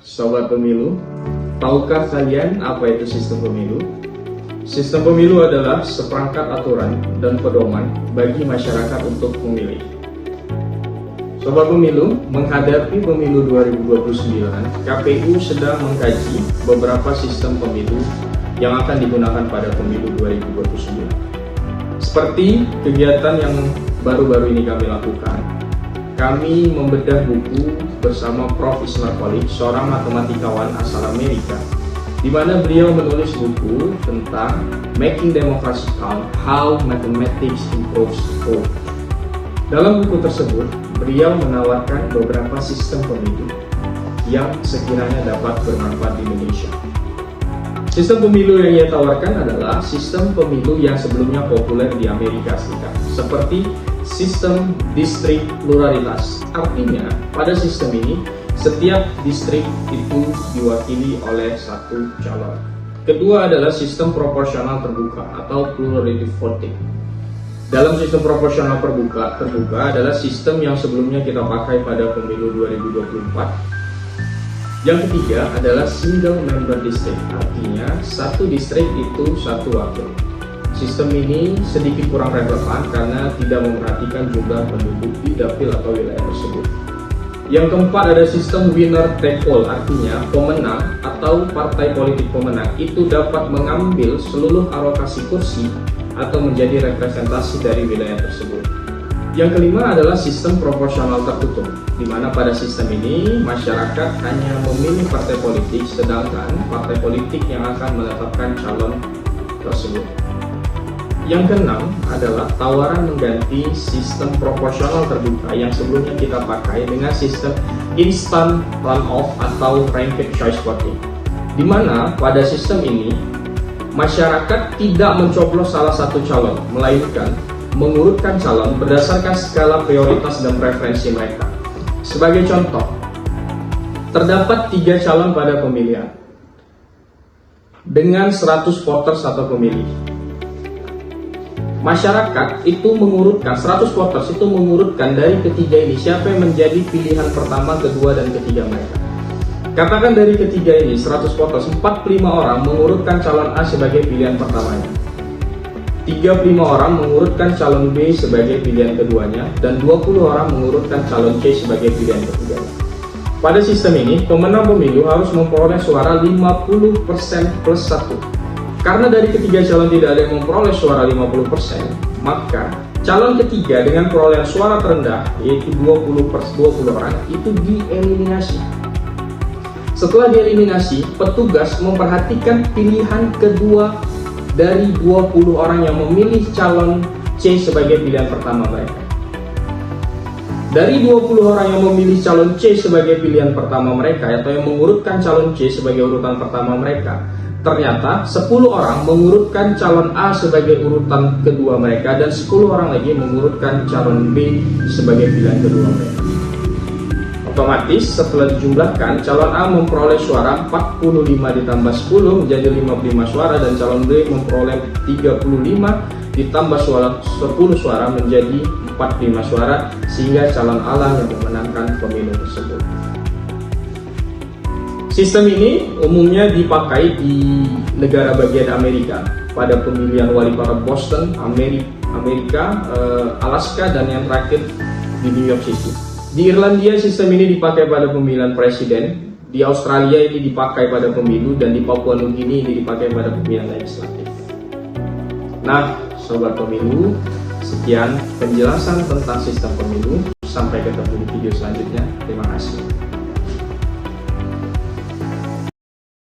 Sobat Pemilu, tahukah kalian apa itu sistem pemilu? Sistem pemilu adalah seperangkat aturan dan pedoman bagi masyarakat untuk memilih. Sobat Pemilu, menghadapi pemilu 2029, KPU sedang mengkaji beberapa sistem pemilu yang akan digunakan pada pemilu 2029. Seperti kegiatan yang baru-baru ini kami lakukan, kami membedah buku bersama Prof. Ismar Khalid, seorang matematikawan asal Amerika, di mana beliau menulis buku tentang Making Democracy Count: How Mathematics Improves Vote. Dalam buku tersebut, beliau menawarkan beberapa sistem pemilu yang sekiranya dapat bermanfaat di Indonesia. Sistem pemilu yang ia tawarkan adalah sistem pemilu yang sebelumnya populer di Amerika Serikat, seperti sistem distrik pluralitas. Artinya, pada sistem ini, setiap distrik itu diwakili oleh satu calon. Kedua adalah sistem proporsional terbuka atau plurality voting. Dalam sistem proporsional terbuka adalah sistem yang sebelumnya kita pakai pada pemilu 2024. Yang ketiga adalah single member district, artinya satu distrik itu satu wakil. Sistem ini sedikit kurang relevan karena tidak memperhatikan jumlah penduduk di dapil atau wilayah tersebut. Yang keempat ada sistem winner take all, artinya pemenang atau partai politik pemenang itu dapat mengambil seluruh alokasi kursi atau menjadi representasi dari wilayah tersebut. Yang kelima adalah sistem proporsional tertutup, di mana pada sistem ini masyarakat hanya memilih partai politik, sedangkan partai politik yang akan menetapkan calon tersebut. Yang keenam adalah tawaran mengganti sistem proporsional terbuka yang sebelumnya kita pakai dengan sistem instant runoff atau ranked choice voting, di mana pada sistem ini masyarakat tidak mencoblos salah satu calon, melainkan mengurutkan calon berdasarkan skala prioritas dan preferensi mereka. Sebagai contoh, terdapat 3 calon pada pemilihan dengan 100 voters atau pemilih. Masyarakat itu mengurutkan 100 voters itu mengurutkan dari ketiga ini siapa yang menjadi pilihan pertama, kedua, dan ketiga mereka. Katakan dari ketiga ini 100 voters, 45 orang mengurutkan calon A sebagai pilihan pertamanya, 35 orang mengurutkan calon B sebagai pilihan keduanya, dan 20 orang mengurutkan calon C sebagai pilihan ketiganya. Pada sistem ini, pemenang pemilu harus memperoleh suara 50% plus 1. Karena dari ketiga calon tidak ada yang memperoleh suara 50%, maka calon ketiga dengan perolehan suara terendah, yaitu 20 orang, itu dieliminasi. Setelah dieliminasi, petugas memperhatikan pilihan kedua dari 20 orang yang memilih calon C sebagai pilihan pertama mereka. Dari 20 orang yang memilih calon C sebagai pilihan pertama mereka, atau yang mengurutkan calon C sebagai urutan pertama mereka, ternyata 10 orang mengurutkan calon A sebagai urutan kedua mereka, dan 10 orang lagi mengurutkan calon B sebagai pilihan kedua mereka. Otomatis setelah dijumlahkan, calon A memperoleh suara 45 ditambah 10 menjadi 55 suara, dan calon B memperoleh 35 ditambah 10 suara menjadi 45 suara, sehingga calon A lah yang memenangkan pemilu tersebut. Sistem ini umumnya dipakai di negara bagian Amerika pada pemilihan wali kota Boston, Amerika, Alaska, dan yang terakhir di New York City. Di Irlandia sistem ini dipakai pada pemilihan presiden, di Australia ini dipakai pada pemilu, dan di Papua Nugini ini dipakai pada pemilihan legislatif. Nah, Sobat Pemilu, sekian penjelasan tentang sistem pemilu. Sampai ketemu di video selanjutnya. Terima kasih.